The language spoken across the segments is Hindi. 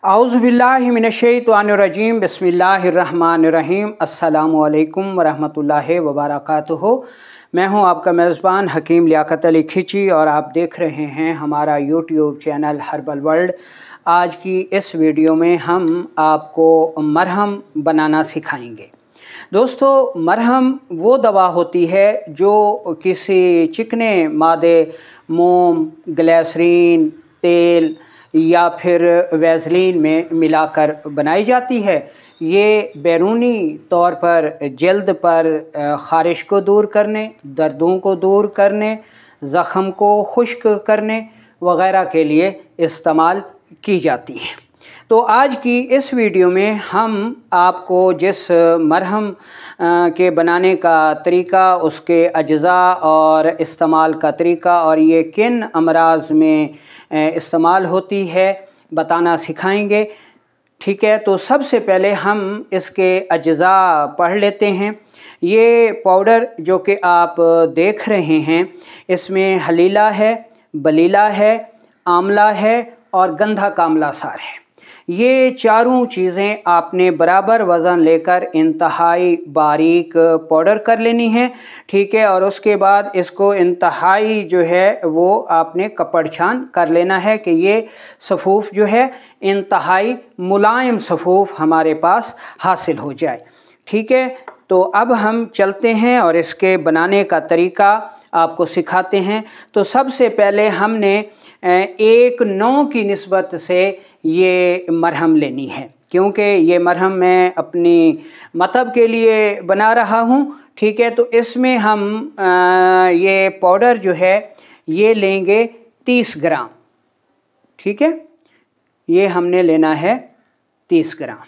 औज़ुबिल्लाहि मिनश्शैतानिर्रजीम बिस्मिल्लाहिर्रहमानिर्रहीम अस्सलामु अलैकुम वरहमतुल्लाहि वबरकातुहू। मैं हूं आपका मेज़बान हकीम लियाकत अली खिची और आप देख रहे हैं हमारा यूट्यूब चैनल हर्बल वर्ल्ड। आज की इस वीडियो में हम आपको मरहम बनाना सिखाएंगे। दोस्तों, मरहम वो दवा होती है जो किसी चिकने मादे मोम, ग्लिसरीन, तेल या फिर वैसलीन में मिलाकर बनाई जाती है। ये बैरूनी तौर पर जल्द पर ख़ारिश को दूर करने, दर्दों को दूर करने, ज़ख़म को खुश्क करने वग़ैरह के लिए इस्तेमाल की जाती है। तो आज की इस वीडियो में हम आपको जिस मरहम के बनाने का तरीका, उसके अज्ज़ा और इस्तेमाल का तरीका और ये किन अमराज में इस्तेमाल होती है बताना सिखाएंगे। ठीक है, तो सबसे पहले हम इसके अज्ज़ा पढ़ लेते हैं। ये पाउडर जो कि आप देख रहे हैं, इसमें हलीला है, बलीला है, आंवला है और गंधा कामला सार है। ये चारों चीज़ें आपने बराबर वज़न लेकर इंतहाई बारीक पाउडर कर लेनी है। ठीक है, और उसके बाद इसको इंतहाई जो है वो आपने कपड़ छान कर लेना है कि ये सफ़ूफ़ जो है इंतहाई मुलायम सफ़ूफ़ हमारे पास हासिल हो जाए। ठीक है, तो अब हम चलते हैं और इसके बनाने का तरीका आपको सिखाते हैं। तो सबसे पहले हमने 1:9 की निस्बत से ये मरहम लेनी है, क्योंकि ये मरहम मैं अपनी मतलब के लिए बना रहा हूँ। ठीक है, तो इसमें हम ये पाउडर जो है ये लेंगे 30 ग्राम। ठीक है, ये हमने लेना है 30 ग्राम।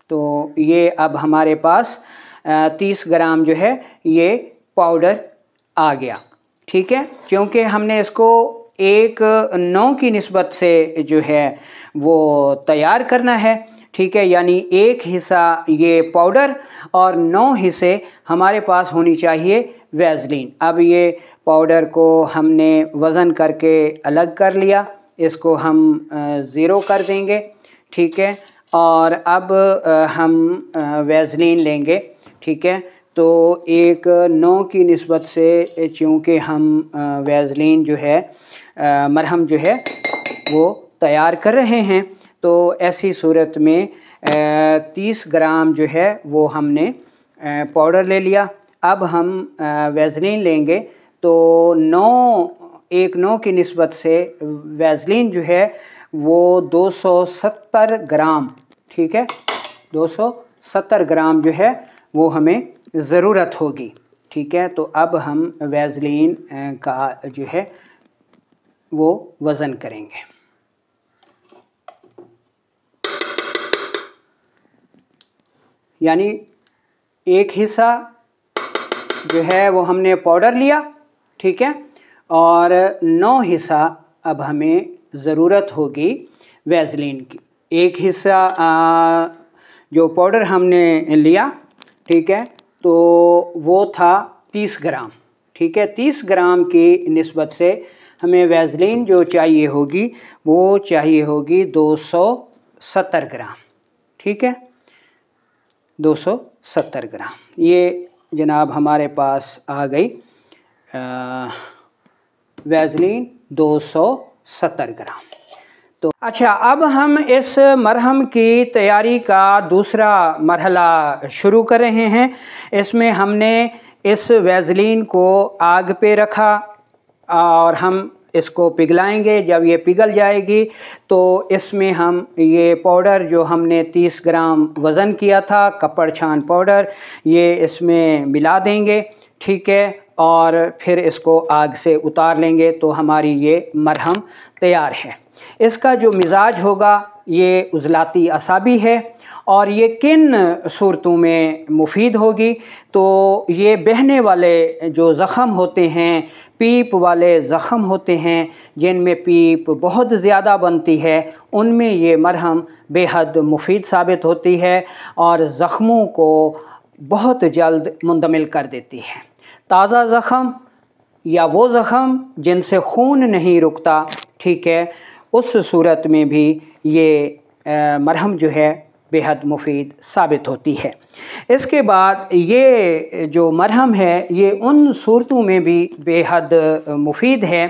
तो ये अब हमारे पास 30 ग्राम जो है ये पाउडर आ गया। ठीक है, क्योंकि हमने इसको 1:9 की निस्बत से जो है वो तैयार करना है। ठीक है, यानी 1 हिस्सा ये पाउडर और 9 हिस्से हमारे पास होनी चाहिए वैसलीन। अब ये पाउडर को हमने वज़न करके अलग कर लिया, इसको हम 0 कर देंगे। ठीक है, और अब हम वैसलीन लेंगे। ठीक है, तो 1:9 की निस्बत से चूँकि हम वैसलीन जो है मरहम जो है वो तैयार कर रहे हैं, तो ऐसी सूरत में 30 ग्राम जो है वो हमने पाउडर ले लिया। अब हम वैसलीन लेंगे, तो 1:9 की निस्बत से वैसलीन जो है वो 270 ग्राम। ठीक है, 270 ग्राम जो है वो हमें ज़रूरत होगी। ठीक है, तो अब हम वैसलीन का जो है वो वज़न करेंगे। यानी 1 हिस्सा जो है वो हमने पाउडर लिया। ठीक है, और 9 हिस्सा अब हमें ज़रूरत होगी वैसलीन की। 1 हिस्सा जो पाउडर हमने लिया, ठीक है, तो वो था 30 ग्राम। ठीक है, 30 ग्राम की निस्बत से हमें वैसलीन जो चाहिए होगी वो चाहिए होगी 270 ग्राम। ठीक है, 270 ग्राम ये जनाब हमारे पास आ गई वैसलीन 270 ग्राम। तो अच्छा, अब हम इस मरहम की तैयारी का दूसरा मरहला शुरू कर रहे हैं। इसमें हमने इस वैसलीन को आग पे रखा और हम इसको पिघलाएंगे। जब ये पिघल जाएगी तो इसमें हम ये पाउडर जो हमने 30 ग्राम वज़न किया था, कपड़ छान पाउडर, ये इसमें मिला देंगे। ठीक है, और फिर इसको आग से उतार लेंगे तो हमारी ये मरहम तैयार है। इसका जो मिजाज होगा ये उज़लाती असाबी है और ये किन सूरतों में मुफीद होगी, तो ये बहने वाले जो ज़ख़म होते हैं, पीप वाले ज़ख़म होते हैं जिनमें पीप बहुत ज़्यादा बनती है, उनमें ये मरहम बेहद मुफीद साबित होती है और ज़ख़मों को बहुत जल्द मुंदमिल कर देती है। ताज़ा ज़ख़म या वो ज़ख़म जिनसे खून नहीं रुकता, ठीक है, उस सूरत में भी ये मरहम जो है बेहद मुफीद साबित होती है। इसके बाद ये जो मरहम है ये उन सूरतों में भी बेहद मुफीद है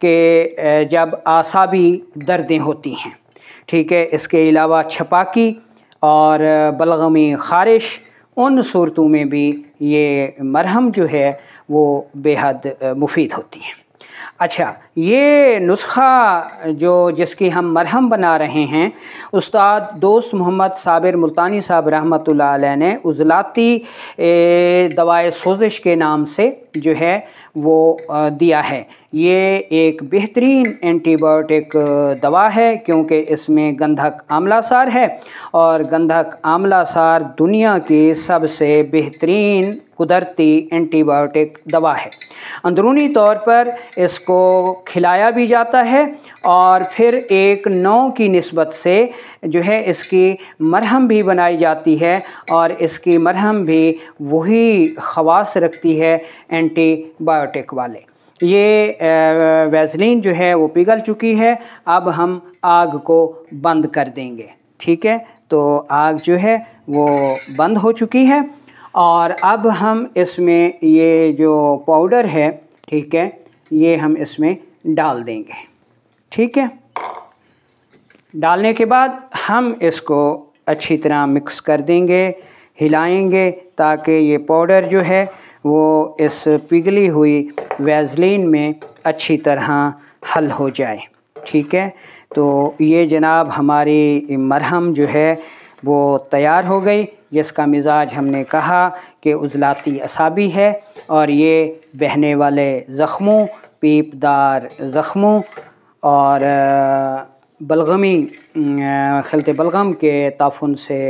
कि जब आसाबी दर्दें होती हैं, ठीक है। इसके अलावा छपाकी और बलगमी ख़ारिश, उन सूरतों में भी ये मरहम जो है वो बेहद मुफीद होती है। अच्छा, ये नुस्ख़ा जो जिसकी हम मरहम बना रहे हैं, उस्ताद दोस्त मोहम्मद साबिर मुल्तानी साहब रहमतुल्लाह अलैह ने उज़लाती दवाए सोजिश के नाम से जो है वो दिया है। ये एक बेहतरीन एंटीबायोटिक दवा है क्योंकि इसमें गंधक आमलासार है और गंधक आमलासार दुनिया की सबसे बेहतरीन कुदरती एंटीबायोटिक दवा है। अंदरूनी तौर पर इसको खिलाया भी जाता है और फिर एक नौ की निस्बत से जो है इसकी मरहम भी बनाई जाती है और इसकी मरहम भी वही ख़वास रखती है एंटीबायोटिक वाले। ये वैसलीन जो है वो पिघल चुकी है, अब हम आग को बंद कर देंगे, ठीक है। तो आग जो है वो बंद हो चुकी है और अब हम इसमें ये जो पाउडर है, ठीक है, ये हम इसमें डाल देंगे, ठीक है। डालने के बाद हम इसको अच्छी तरह मिक्स कर देंगे, हिलाएंगे ताकि ये पाउडर जो है वो इस पिघली हुई वैसलीन में अच्छी तरह हल हो जाए, ठीक है। तो ये जनाब हमारी मरहम जो है वो तैयार हो गई, जिसका मिजाज हमने कहा कि उज़लाती असाबी है और ये बहने वाले ज़ख्मों, पीपदार ज़ख्मों और बलगमी खलते बलगम के ताफुन से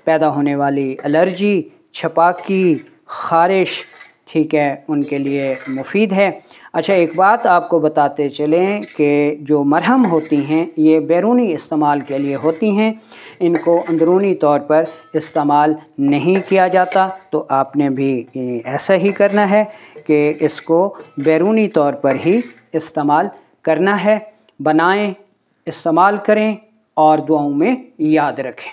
पैदा होने वाली एलर्जी, छपाकी, ख़ारिश, ठीक है, उनके लिए मुफीद है। अच्छा, एक बात आपको बताते चलें कि जो मरहम होती हैं ये बैरूनी इस्तेमाल के लिए होती हैं, इनको अंदरूनी तौर पर इस्तेमाल नहीं किया जाता। तो आपने भी ऐसा ही करना है कि इसको बैरूनी तौर पर ही इस्तेमाल करना है। बनाएं, इस्तेमाल करें और दुआओं में याद रखें।